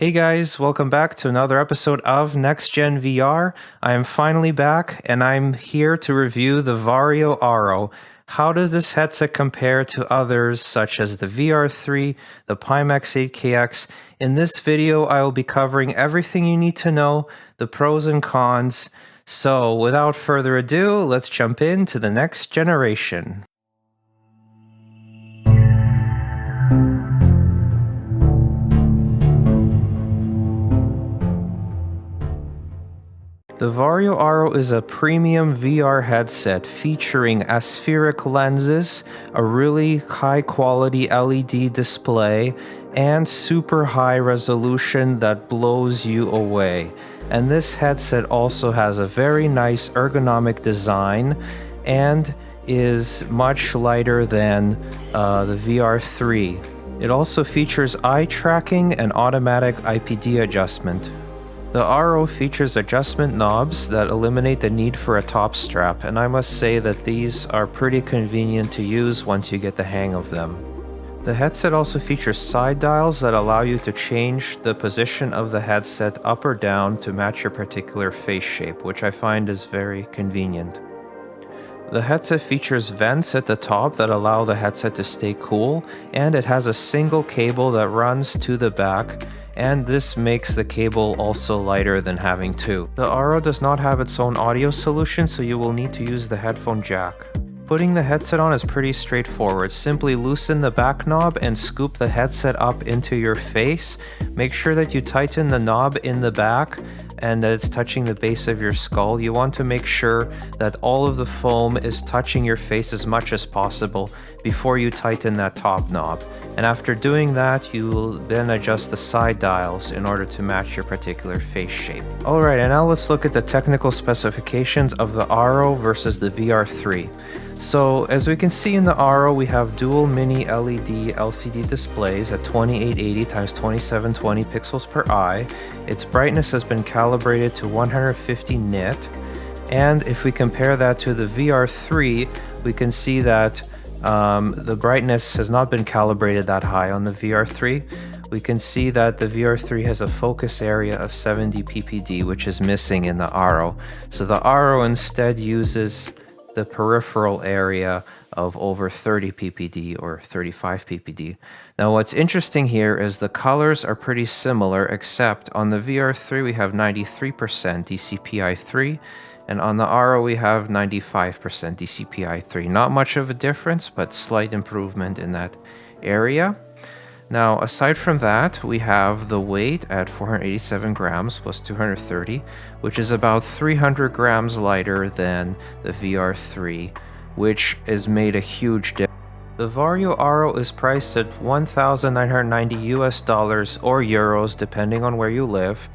Hey guys, welcome back to another episode of Next Gen VR. I am finally back and I'm here to review the Varjo Aero. How does this headset compare to others such as the VR-3, the Pimax 8KX? In this video, I will be covering everything you need to know, the pros and cons. So without further ado, let's jump into the next generation. The Varjo Aero is a premium VR headset featuring aspheric lenses, a really high quality LED display, and super high resolution that blows you away. And this headset also has a very nice ergonomic design and is much lighter than the VR-3. It also features eye tracking and automatic IPD adjustment. The Aero features adjustment knobs that eliminate the need for a top strap, and I must say that these are pretty convenient to use once you get the hang of them. The headset also features side dials that allow you to change the position of the headset up or down to match your particular face shape, which I find is very convenient. The headset features vents at the top that allow the headset to stay cool, and it has a single cable that runs to the back, and this makes the cable also lighter than having two. The Aero does not have its own audio solution, so you will need to use the headphone jack. Putting the headset on is pretty straightforward. Simply loosen the back knob and scoop the headset up into your face. Make sure that you tighten the knob in the back and that it's touching the base of your skull. You want to make sure that all of the foam is touching your face as much as possible before you tighten that top knob. And after doing that, you will then adjust the side dials in order to match your particular face shape. Alright, and now let's look at the technical specifications of the Aero versus the VR-3. So, as we can see in the Aero, we have dual mini LED LCD displays at 2880 x 2720 pixels per eye. Its brightness has been calibrated to 150 nit. And if we compare that to the VR-3, we can see that the brightness has not been calibrated that high on the VR-3. We can see that the VR-3 has a focus area of 70 ppd, which is missing in the Aero. So the Aero instead uses the peripheral area of over 30 ppd or 35 ppd. Now what's interesting here is the colors are pretty similar, except on the VR-3 we have 93% DCP-I3, and on the Aero we have 95% DCP-I3. Not much of a difference, but slight improvement in that area. Now, aside from that, we have the weight at 487 grams plus 230, which is about 300 grams lighter than the VR-3, which is made a huge difference. The Varjo Aero is priced at $1,990 US or euros, depending on where you live,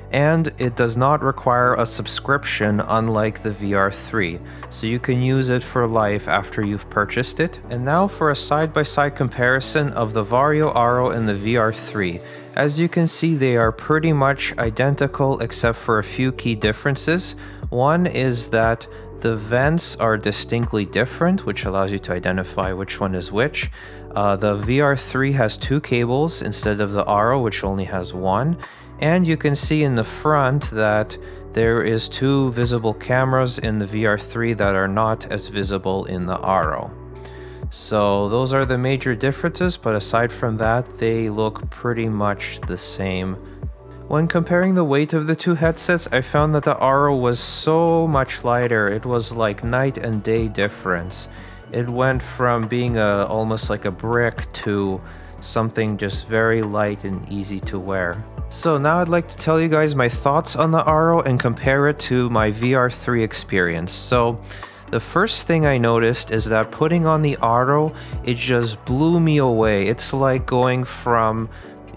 and it does not require a subscription unlike the VR-3, so you can use it for life after you've purchased it. And now for a side-by-side comparison of the Varjo Aero and the VR-3. As you can see, they are pretty much identical except for a few key differences. One is that the vents are distinctly different, which allows you to identify which one is which. The VR-3 has two cables instead of the Aero, which only has one. And you can see in the front that there is two visible cameras in the VR-3 that are not as visible in the Aero. So those are the major differences, but aside from that, they look pretty much the same. When comparing the weight of the two headsets, I found that the Aero was so much lighter. It was like night and day difference. It went from being almost like a brick to something just very light and easy to wear. So now I'd like to tell you guys my thoughts on the Aero and compare it to my VR-3 experience. So the first thing I noticed is that putting on the Aero, it just blew me away. It's like going from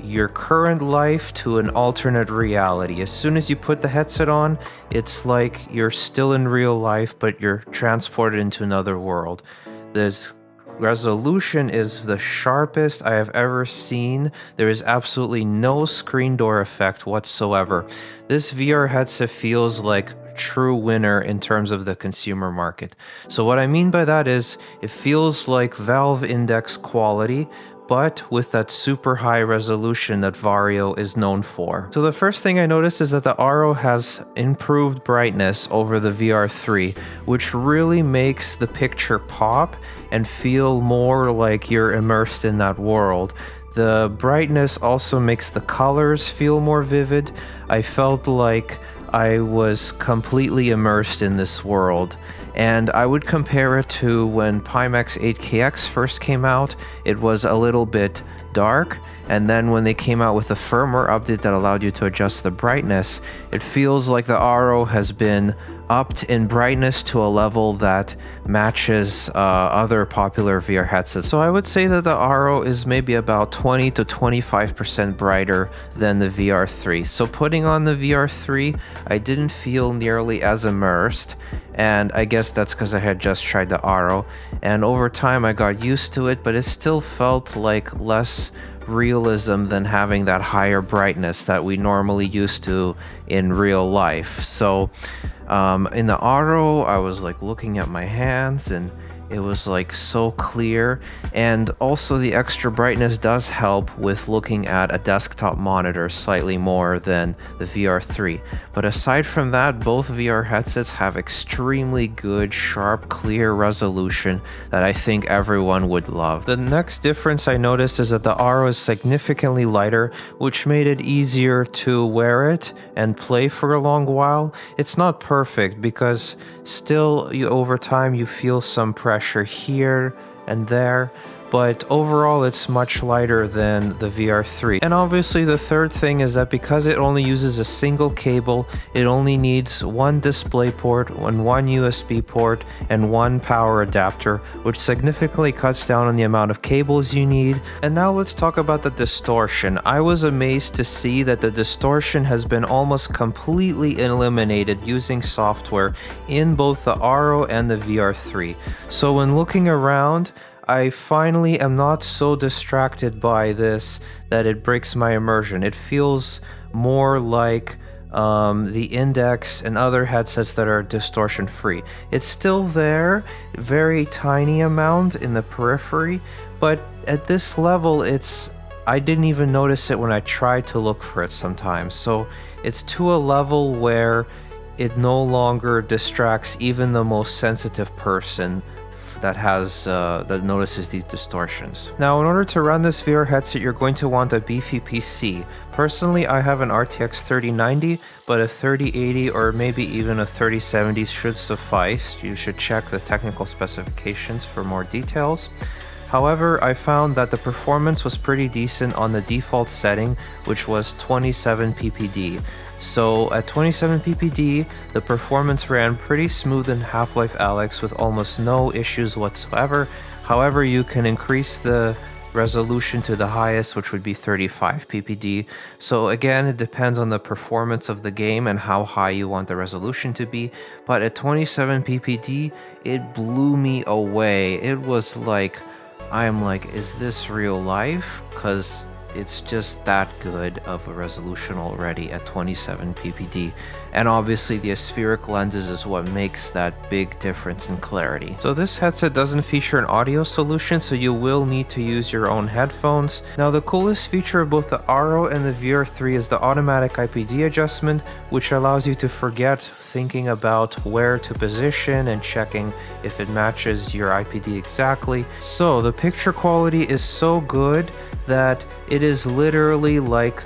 your current life to an alternate reality. As soon as you put the headset on, it's like you're still in real life, but you're transported into another world. This resolution is the sharpest I have ever seen. There is absolutely no screen door effect whatsoever. This VR headset feels like a true winner in terms of the consumer market. So what I mean by that is it feels like Valve Index quality, but with that super high resolution that Varjo is known for. So the first thing I noticed is that the Aero has improved brightness over the VR3, which really makes the picture pop and feel more like you're immersed in that world. The brightness also makes the colors feel more vivid. I felt like I was completely immersed in this world. And I would compare it to when Pimax 8KX first came out. It was a little bit dark, and then when they came out with the firmware update that allowed you to adjust the brightness, it feels like the Aero has been upped in brightness to a level that matches other popular VR headsets. So I would say that the Aero is maybe about 20 to 25% brighter than the VR3. So putting on the VR3, I didn't feel nearly as immersed, and I guess that's because I had just tried the Aero, and over time I got used to it, but it still felt like less realism than having that higher brightness that we normally used to in real life. So in the Aero, I was like looking at my hands and it was like so clear, and also the extra brightness does help with looking at a desktop monitor slightly more than the VR3. But aside from that, both VR headsets have extremely good, sharp, clear resolution that I think everyone would love. The next difference I noticed is that the Aero is significantly lighter, which made it easier to wear it and play for a long while. It's not perfect because still over time you feel some pressure here and there, but overall it's much lighter than the VR3. And obviously the third thing is that because it only uses a single cable, it only needs one display port and one USB port and one power adapter, which significantly cuts down on the amount of cables you need. And now let's talk about the distortion. I was amazed to see that the distortion has been almost completely eliminated using software in both the Aero and the VR3. So when looking around, I finally am not so distracted by this that it breaks my immersion. It feels more like the Index and other headsets that are distortion free. It's still there, very tiny amount in the periphery, but at this level I didn't even notice it when I tried to look for it sometimes. So it's to a level where it no longer distracts even the most sensitive person that notices these distortions. Now, in order to run this VR headset, you're going to want a beefy PC. Personally, I have an RTX 3090, but a 3080 or maybe even a 3070 should suffice. You should check the technical specifications for more details. However, I found that the performance was pretty decent on the default setting, which was 27 ppd. So at 27 ppd, the performance ran pretty smooth in Half-Life Alyx with almost no issues whatsoever. However, you can increase the resolution to the highest, which would be 35 ppd. So again, it depends on the performance of the game and how high you want the resolution to be. But at 27 ppd, it blew me away. It was like, I'm like, is this real life? Because it's just that good of a resolution already at 27 ppd, and obviously the aspheric lenses is what makes that big difference in clarity. So this headset doesn't feature an audio solution, so you will need to use your own headphones. Now, the coolest feature of both the Aero and the VR3 is the automatic IPD adjustment, which allows you to forget thinking about where to position and checking if it matches your IPD exactly. So the picture quality is so good that it is literally like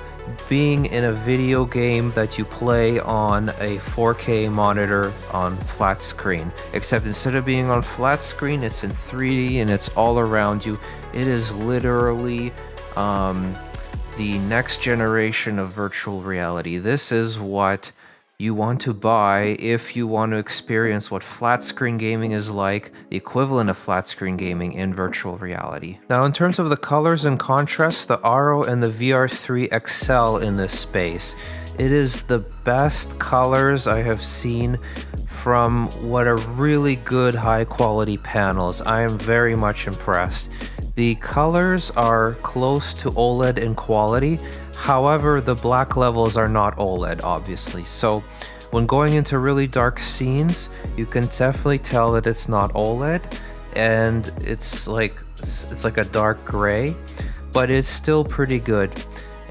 being in a video game that you play on a 4K monitor on flat screen, except instead of being on flat screen, it's in 3D and it's all around you. It is literally the next generation of virtual reality. This is what you want to buy if you want to experience what flat screen gaming is like, the equivalent of flat screen gaming in virtual reality. Now, in terms of the colors and contrast, the Aero and the VR3 excel in this space. It is the best colors I have seen from what are really good high quality panels. I am very much impressed. The colors are close to OLED in quality. However, the black levels are not OLED, obviously. So when going into really dark scenes, you can definitely tell that it's not OLED, and it's like a dark gray. but it's still pretty good.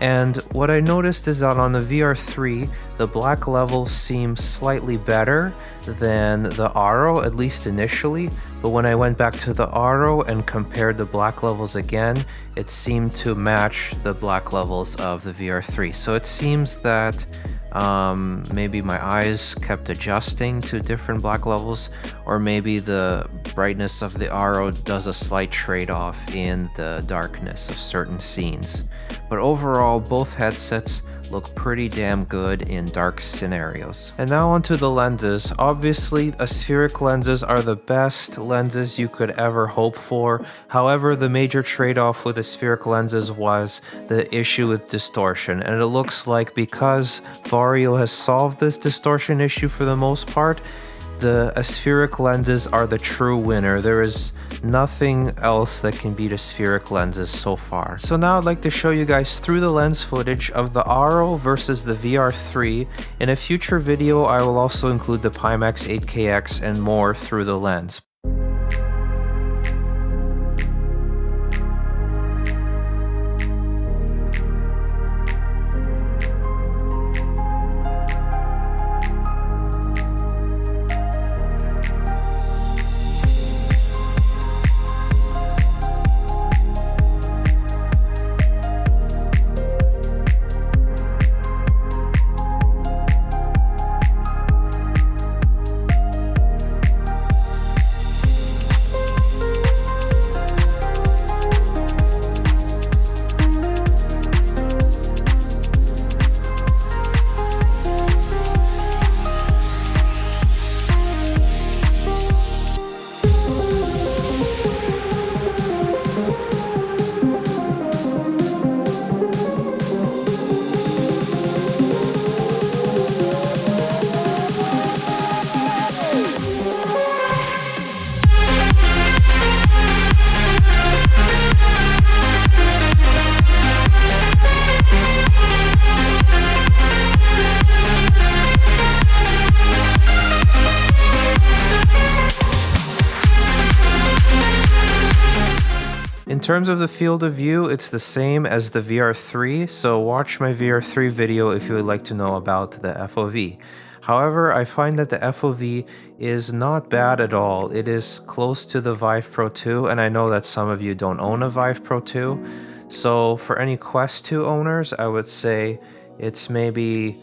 And what I noticed is that on the VR3, the black levels seem slightly better than the Aero, at least initially. But when I went back to the Aero and compared the black levels again, it seemed to match the black levels of the VR3. So it seems that maybe my eyes kept adjusting to different black levels, or maybe the brightness of the Aero does a slight trade-off in the darkness of certain scenes. But overall, both headsets look pretty damn good in dark scenarios. And now onto the lenses. Obviously, aspheric lenses are the best lenses you could ever hope for. However, the major trade-off with aspheric lenses was the issue with distortion. And it looks like because Varjo has solved this distortion issue for the most part, the aspheric lenses are the true winner. There is nothing else that can beat aspheric lenses so far. So now I'd like to show you guys through the lens footage of the Aero versus the VR3. In a future video, I will also include the Pimax 8KX and more through the lens. In terms of the field of view, it's the same as the VR3, so watch my VR3 video if you would like to know about the FOV. However, I find that the FOV is not bad at all. It is close to the Vive Pro 2, and I know that some of you don't own a Vive Pro 2. So for any Quest 2 owners, I would say it's maybe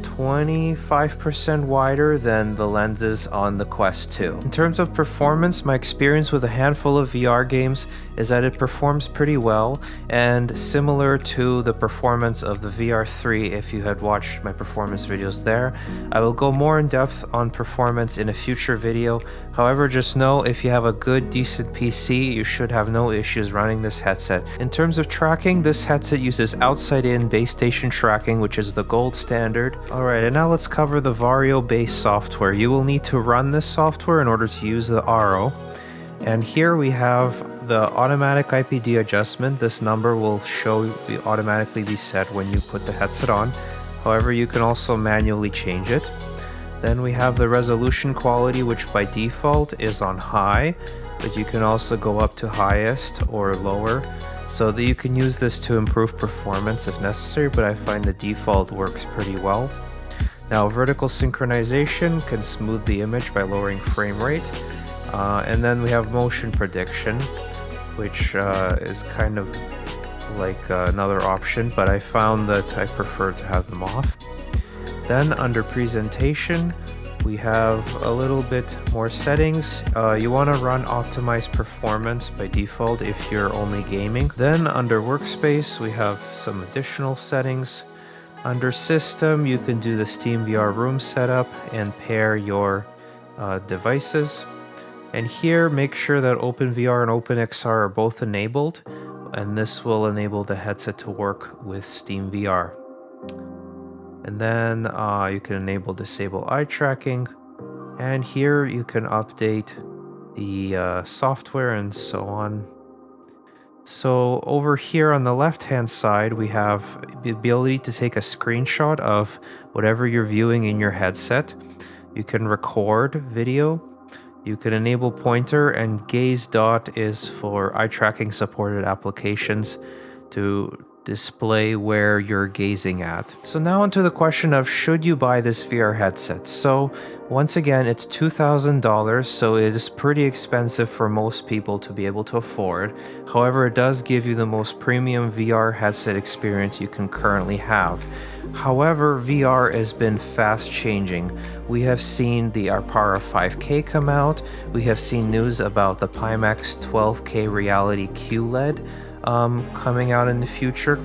25% wider than the lenses on the Quest 2. In terms of performance, my experience with a handful of VR games is that it performs pretty well, and similar to the performance of the VR3 if you had watched my performance videos there. I will go more in depth on performance in a future video. However, just know if you have a good decent PC, you should have no issues running this headset. In terms of tracking, this headset uses outside-in base station tracking, which is the gold standard. Alright, and now let's cover the Varjo base software. You will need to run this software in order to use the Aero. And here we have the automatic IPD adjustment. This number will automatically be set when you put the headset on. However, you can also manually change it. Then we have the resolution quality, which by default is on high, but you can also go up to highest or lower, so that you can use this to improve performance if necessary, but I find the default works pretty well. Now, vertical synchronization can smooth the image by lowering frame rate. And then we have motion prediction, which is kind of like another option, but I found that I prefer to have them off. Then under presentation, we have a little bit more settings. You want to run optimized performance by default if you're only gaming. Then under workspace, we have some additional settings. Under system, you can do the Steam VR room setup and pair your devices. And here, make sure that OpenVR and OpenXR are both enabled, and this will enable the headset to work with Steam VR. And then you can enable disable eye tracking, and here you can update the software and so on. So over here on the left hand side, we have the ability to take a screenshot of whatever you're viewing in your headset. You can record video. You can enable pointer, and gaze dot is for eye tracking supported applications. to display where you're gazing at. So now onto the question of should you buy this VR headset. So once again, it's $2,000, so it is pretty expensive for most people to be able to afford. However, it does give you the most premium VR headset experience you can currently have. However, VR has been fast changing. We have seen the Apara 5K come out. We have seen news about the Pimax 12K Reality QLED coming out in the future,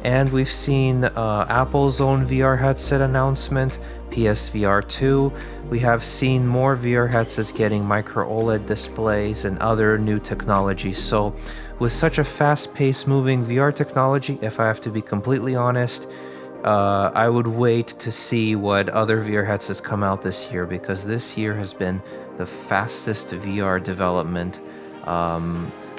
and we've seen Apple's own VR headset announcement, PSVR 2. We have seen more VR headsets getting micro OLED displays and other new technologies. So with such a fast-paced moving VR technology, if I have to be completely honest, I would wait to see what other VR headsets come out this year, because this year has been the fastest VR development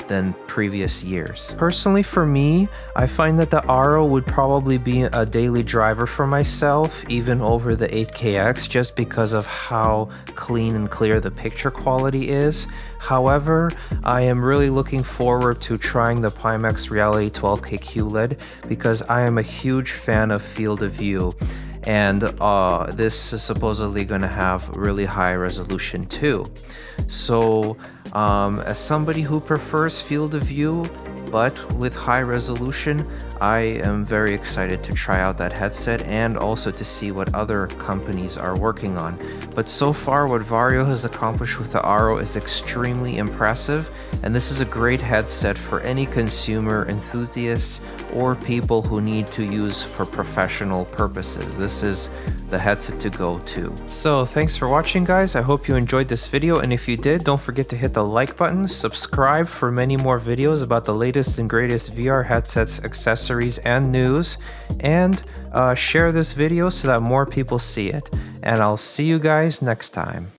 than previous years. Personally, for me, I find that the Aero would probably be a daily driver for myself, even over the 8KX, just because of how clean and clear the picture quality is. However, I am really looking forward to trying the Pimax Reality 12K QLED, because I am a huge fan of field of view, and this is supposedly going to have really high resolution too. So as somebody who prefers field of view but with high resolution, I am very excited to try out that headset and also to see what other companies are working on. But so far, what Varjo has accomplished with the Aero is extremely impressive, and this is a great headset for any consumer enthusiasts or people who need to use for professional purposes. This is the headset to go to. So thanks for watching, guys. I hope you enjoyed this video, and if you did, don't forget to hit the like button, subscribe for many more videos about the latest and greatest VR headsets, accessories, and news, and share this video so that more people see it. And I'll see you guys next time.